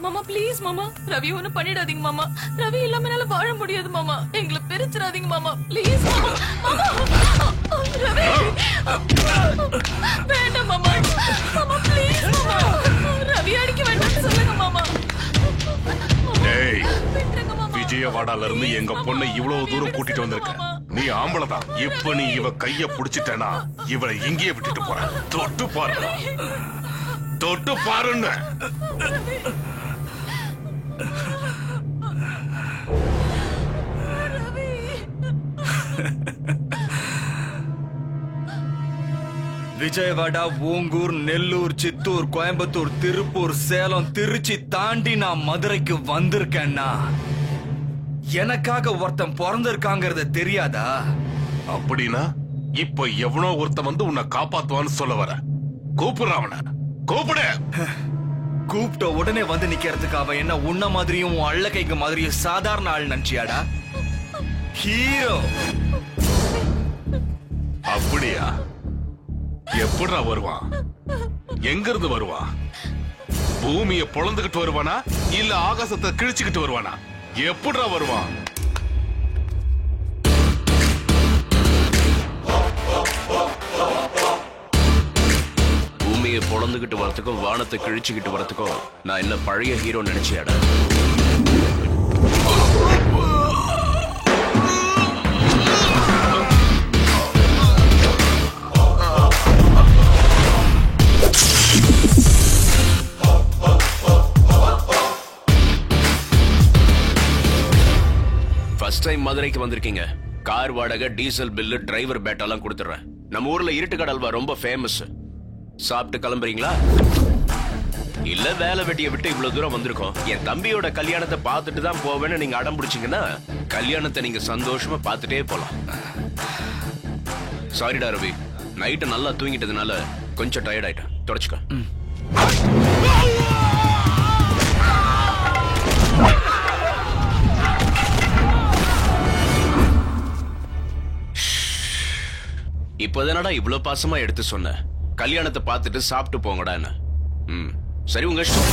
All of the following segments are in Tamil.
மாமா ப்ளீஸ் மாமா, ரவி ஒண்ணு பண்ணிடாதீங்க மாமா. ரவி இல்லாம என்னால வாழ முடியாது மாமா. எங்களை பிரிச்சிடாதீங்க மாமா ப்ளீஸ் மாமா. ரவி வேண்டாம் மாமா. மாமா ப்ளீஸ் மாமா, ரவி அடிக்க வேண்டாம்னு சொல்லுங்க மாமா. டேய், விஜயவாடால இருந்து எங்க பொண்ணை இவ்வளவு தூரம் கூட்டிட்டு வந்திருக்க. நீ ஆம்பளதான். இப்ப நீ இவ கைய புடிச்சிட்டேனா இவளை இங்கேயே விட்டுட்டு போற. தொட்டு பாரு, தொட்டு பாருன்னு. விஜயவாடா, ஓங்கூர், நெல்லூர், சித்தூர், கோயம்புத்தூர், திருப்பூர், சேலம், திருச்சி தாண்டி நான் மதுரைக்கு வந்திருக்கேன்னா எனக்காக ஒருத்தன் பிறந்திருக்காங்கிறது தெரியாதா? அப்படின்னா இப்ப எவனோ ஒருத்தன் வந்து உன்னை காப்பாத்துவான்னு சொல்ல வர. கூப்பிடுற அவன, கூப்பிடு. கூப்பிட்ட உடனே வந்து நிக்கிறதுக்கு அவன் என்ன உன்ன மாதிரியும் உன் அள்ள கைக்கு மாதிரியும் சாதாரண ஆள் நினைச்சியாடா? ஹீரோ. அப்படியா? எப்படா வருவான்? எங்க இருந்து வருவான்? பூமியை பொளந்துகிட்டு வருவானா இல்ல ஆகாசத்தை கிழிச்சுக்கிட்டு வருவானா? எப்படா வருவான்? பூமியை பொளந்துகிட்டு வரதுக்கும் வானத்தை கிழிச்சுக்கிட்டு வரதுக்கும் நான் என்ன பழைய ஹீரோ நினைச்சியாடா? ஃபர்ஸ்ட் டைம் மதுரைக்கு வந்திருக்கீங்க. கார் வாடகை, டீசல் பில்லு, டிரைவர் பேட்டெல்லாம் கொடுத்துறேன். நம்ம ஊர்ல இருட்டுக்கடை அல்வா ரொம்ப ஃபேமஸ். சாப்பிட்டு கிளம்புறீங்களா? இல்ல வேலை வெட்டியை விட்டு இவ்வளவு தூரம் வந்திருக்கோம், என் தம்பியோட கல்யாணத்தை பார்த்துட்டு தான் போவேன்னு நீங்க அடம் பிடிச்சீங்கன்னா கல்யாணத்தை நீங்க சந்தோஷமா பார்த்துட்டே போலாம். சாரிடா ரவி, நைட்டு நல்லா தூங்கிட்டதுனால கொஞ்சம் டயர்ட் ஆயிட்டேன். தொடச்சுக்க. இப்போதானடா இவ்வளவு பாசமா எடுத்து சொன்ன, கல்யாணத்தை பார்த்துட்டு சாப்பிட்டு போங்கடான்னு. சரி, உங்க இஷ்டம்.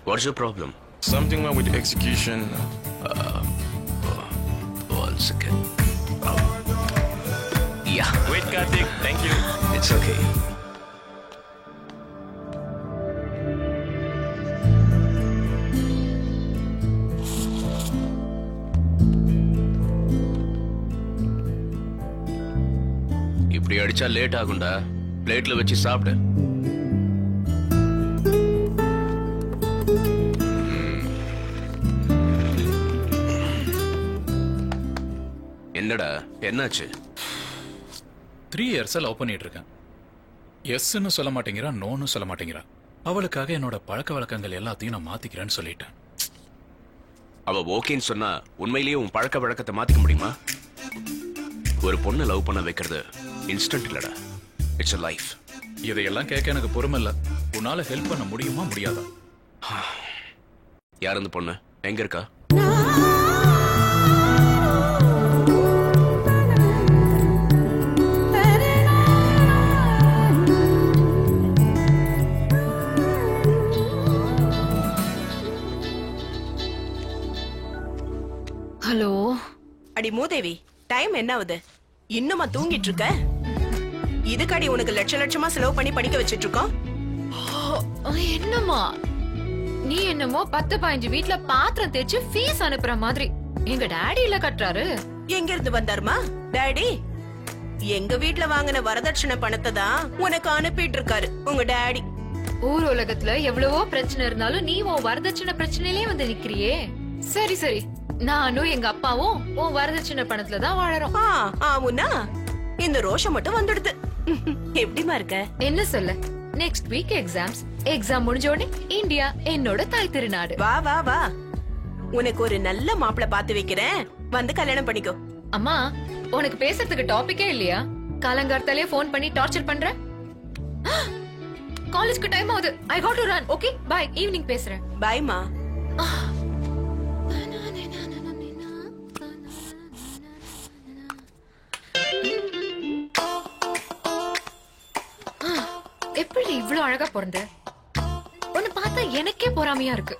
What's your problem? Something wrong with the execution. One second. Yeah. Wait, Karthik. Thank you. It's okay. இப்படி அடிச்சா லேட் ஆகும்டா. பிளேட்ல வச்சு சாப்பிடு. என்னடா என்னாச்சு? 3 years லவ் பண்ணிட்டு இருக்கேன். எஸ்ன்னு சொல்ல மாட்டேங்கிறா, நோன்னு சொல்ல மாட்டேங்கிறா. அவளுக்காக என்னோட பழக்க வழக்கங்கள் எல்லாத்தையும் நான் மாத்திக்கிறேன்னு சொல்லிட்டேன். அவ ஓகேன்னு சொன்னா உண்மையிலேயே உன் பழக்க வழக்கத்தை மாத்திக்க முடியுமா? ஒரு பொண்ணை லவ் பண்ண வைக்கிறது இன்ஸ்டன்ட் இல்லடா, இட்ஸ் a லைஃப். இதையெல்லாம் கேட்க எனக்கு பொறுமை இல்ல. உன்னால ஹெல்ப் பண்ண முடியுமா முடியாதா? யார் அந்த பொண்ணு? எங்க இருக்கா? மூதேவி, டைம் என்ன ஆகுது? இன்னுமா தூங்கிட்டு இருக்க? இதுக்காடி உனக்கு லட்சமா செலவு பண்ணி படிக்க வச்சிட்டு இருக்கோம். என்னம்மா நீ என்னமோ 10-15 வீட்ல பாத்திரம் தேய்ச்சு ஃபீஸ் அனுப்புற மாதிரி. எங்க டாடி இல்ல கட்டுறாரு. எங்க இருந்து வந்தாருமா டாடி? எங்க வீட்ல வாங்கின வரதட்சணை பணத்தை தான் உனக்கு அனுப்பிட்டு இருக்காரு உங்க டாடி. ஊர் உலகத்துல எவ்வளவோ பிரச்சனை இருந்தாலும் நீ உன் வரதட்சணை பிரச்சனையிலே வந்து நிக்கிறியே. சரி சரி, நானும் எங்க அப்பாவும் உன் வரதட்சணை பணத்துல தான் வாழறோம். ஆவுனா இந்த ரோஷம் மட்டும் வந்துடுது. எப்படிமா இருக்க? என்ன சொல்ல, நெக்ஸ்ட் வீக் எக்ஸாம் முடிஞ்ச உடனே இந்தியா என்னோட தாய் திருநாடு. வா வா வா, உனக்கு ஒரு நல்ல மாப்பிள பாத்து வைக்கிறேன், வந்து கல்யாணம் பண்ணிக்கோ. அம்மா, உனக்கு பேசுறதுக்கு டாபிக்கே இல்லையா? காலங்கார்த்தாலே போன் பண்ணி டார்ச்சர் பண்ற. காலேஜ்க்கு டைம் ஆகுது. I got to run. Okay bye, evening பேசுறேன். பைமா. எப்படி இவ்ளோ அழகா பிறந்த? உன்னை பார்த்தா எனக்கே பொறாமையா இருக்கு.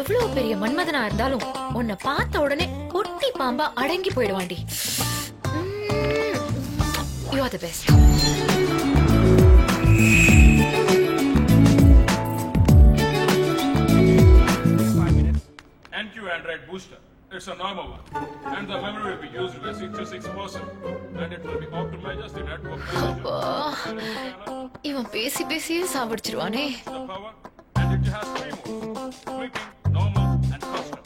எவ்வளவு பெரிய மன்மதனா இருந்தாலும் உன்னை பார்த்த உடனே ஒட்டி பாம்பா அடங்கி போயிடுவாண்டி. You are the best. NQ Android booster. It's a normal one, and the memory will be used by 66%, and it will be optimized as the network manager. இவன் பேசி பேசியே சாவடிச்சிருவானே. The power, and it has 3 modes: sleeping, normal, and custom.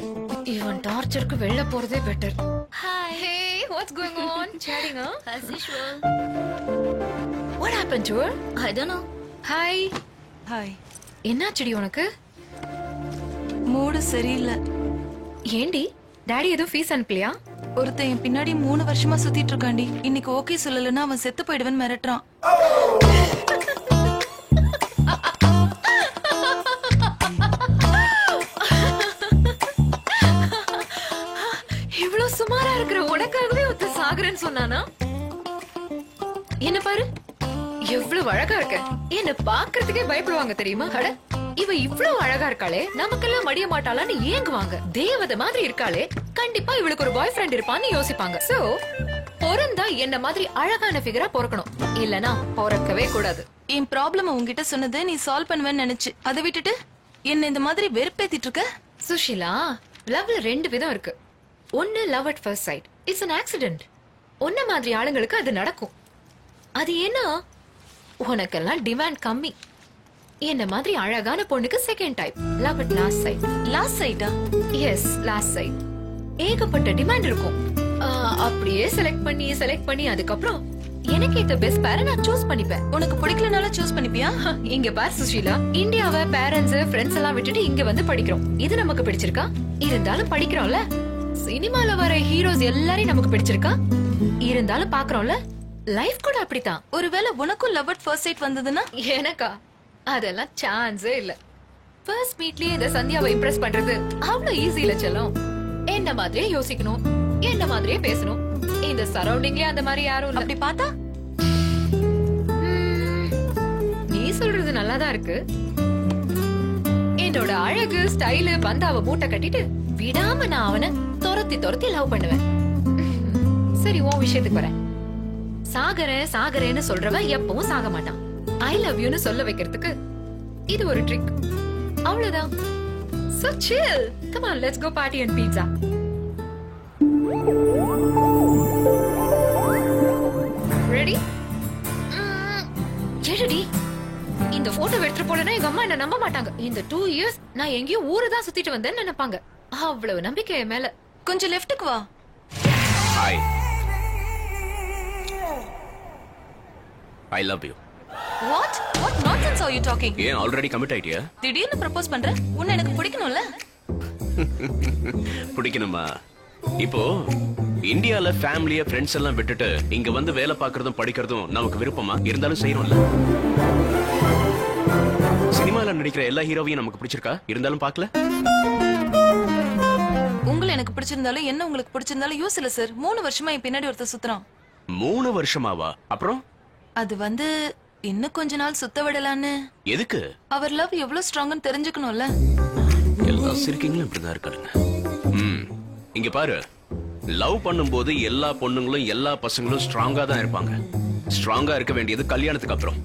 இவன் டார்ச்சருக்கு வெளில போறதே better. Hi. Hey, what's going on? Chatting, huh? As usual. What happened to her? I don't know. Hi. Hi. என்னாச்சுடி உனக்கு? மூடு சரியில்லை. ஏண்டி டாடி ஏதோ ஃபீஸ் அனுப்பலையா? ஒருத்தன் என் பின்னாடி 3 வருஷமா சுத்திட்டு இருக்காண்டி. இன்னைக்கு ஓகே சொல்லலன்னா அவன் செத்து போயிடுவேன்னு மிரட்டுறான். இவ்வளவு சுமாரா இருக்கிற உனக்காகவே ஒருத்த சாகுறேன்னு சொன்னானா? என்ன பாரு, எவ்வளவு அழகா இருக்க. என்ன பாக்குறதுக்கே பயப்படுவாங்க தெரியுமா? அட, இவ இவ்வளவு அழகா இருக்காளே, நமக்கெல்லாம் மடிய மாட்டாளான்னு ஏங்குவாங்க. தேவதை மாதிரி இருக்காளே, கண்டிப்பா இவளுக்கு ஒரு பாய் ஃப்ரெண்ட் இருப்பான்னு யோசிப்பாங்க. சோ பொறந்தா என்ன மாதிரி அழகான ஃபிகரா பொறக்கணும், இல்லனா பொறக்கவே கூடாது. என் ப்ராப்ளம் உன்கிட்ட சொன்னது நீ சால்வ் பண்ணுவேன்னு நினைச்சு அதை விட்டுட்டு என்ன இந்த மாதிரி வெறுப்பேத்திட்டு இருக்க. சுஷிலா, லவ்ல 2 விதம் இருக்கு. ஒன்னு love at first sight. It's an accident. ஒன்ன மாதிரி ஆளுங்களுக்கு அது நடக்கும். அது ஏன்னா உனக்கெல்லாம் டிமாண்ட் கம்மி. என்ன மாதிரி அழகான பொண்ணுக்கு second type, love at last sight. Last சைட்டா? Yes, last sight. ஏகப்பட்ட டிமாண்ட் இருக்கும். அப்படியே செலக்ட் பண்ணி அதுக்கப்புறம் எனக்கு இந்த பெஸ்ட் பேரை நான் சூஸ் பண்ணிப்பேன். உனக்கு பிடிக்கலனால சூஸ் பண்ணிப்பியா? இங்க பார் சுஷீலா, இந்தியாவை பேரண்ட்ஸ் ஃப்ரெண்ட்ஸ் எல்லாம் விட்டுட்டு இங்க வந்து படிக்கிறோம். இது நமக்கு பிடிச்சிருக்கா? இருந்தாலும் படிக்கிறோம்ல. சினிமால வர ஹீரோஸ் எல்லாரையும் நமக்கு பிடிச்சிருக்கா? இருந்தாலும் பாக்குறோம்ல. லைஃப் கூட அப்படித்தான். ஒருவேளை உனக்கும் லவ் அட் ஃபர்ஸ்ட் சைட் வந்ததுன்னா? எனக்கா? அதெல்லாம் சான்ஸே இல்ல. ஃபர்ஸ்ட் மீட்லயே இந்த சந்தியாவை இம்ப்ரெஸ் பண்றது அவ்வளவு ஈஸி இல்ல செல்லம். என்ன மாதிரியே யோசிக்கணும், என்ன மாதிரியே பேசணும். இந்த சரௌண்டிங்லயே அந்த மாதிரி யாரும் இல்ல. அப்படி பார்த்தா நீ சொல்றது நல்லாதான் இருக்கு. என்னோட அழகு ஸ்டைலு பந்தாவ மூட்டை கட்டிட்டு விடாம நான் அவனை துரத்தி லவ் பண்ணுவேன். சரி, உன் விஷயத்துக்கு வரேன். சாகரேன்னு சொல்றவன் எப்பவும் சாக மாட்டான். ஐ லவ் யூன்னு சொல்ல வைக்கிறதுக்கு இது ஒரு ட்ரிக். அவ்வளவுதான். So chill. Come on, let's go party and pizza. Ready? எடுடி. இந்த போட்டோ எடுத்துட்டு போலனா எங்க அம்மா என்ன நம்ப மாட்டாங்க. இந்த 2 years நான் எங்கேயும் ஊரு தான் சுத்திட்டு வந்தேன்னு நினைப்பாங்க. அவ்வளவு நம்பிக்கை என் மேல. கொஞ்சம் லெஃப்ட்டுக்கு வா. Hi. I love you. What nonsense are you talking? ஏன் ஆல்ரெடி கமிட் ஆயிட்டியா? திடீர்னு ப்ரப்போஸ் பண்ற? உன்னை எனக்கு பிடிக்கணும்ல? பிடிக்கணுமா? இப்போ இந்தியால ஃபேமிலிய ஃப்ரெண்ட்ஸ் எல்லாம் விட்டுட்டு இங்க வந்து வேலை பார்க்கறதும் படிக்கிறதும் நமக்கு விருப்பமா? இருந்தாலும் செய்யறோம்ல. சினிமால நடிக்கிற எல்லா ஹீரோவையும் நமக்கு பிடிச்சிருக்கா? இருந்தாலும் பார்க்கல. உங்களை எனக்கு பிடிச்சிருந்தாலும் என்ன உங்களுக்கு பிடிச்சிருந்தாலும் யூஸ் இல்ல சார். 3 வருஷமா என் பின்னாடி ஒருத்தர் சுத்துறான். 3 வருஷமாவா? அப்புறம் அது வந்து இன்னும் கொஞ்ச நாள் சுத்த விடலான்னு. எதுக்கு? அவர் லவ் எவ்வளவு ஸ்ட்ராங்னு தெரிஞ்சுக்கணும்ல. எல்லா சிரிக்கீங்களும் இப்படிதான் இருக்காருங்க. இங்க பாரு, லவ் பண்ணும்போது எல்லா பொண்ணுங்களும் எல்லா பசங்களும் ஸ்ட்ராங்கா தான் இருப்பாங்க. ஸ்ட்ராங்கா இருக்க வேண்டியது கல்யாணத்துக்கு அப்புறம்.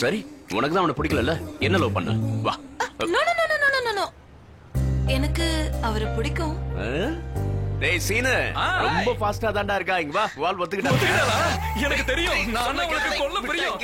சரி, உனக்கு தான் அவனை பிடிக்கல, என்ன லவ் பண்ண? வா. No no no no no no. எனக்கு அவரை பிடிக்கும். டேய் சீனு, ரொம்ப ஃபாஸ்டா தான்டா இருக்கா. இங்க வா, வால் ஒத்துக்கிட்டா. எனக்கு தெரியும், நான் உனக்கு கொல்ல பிரியம்.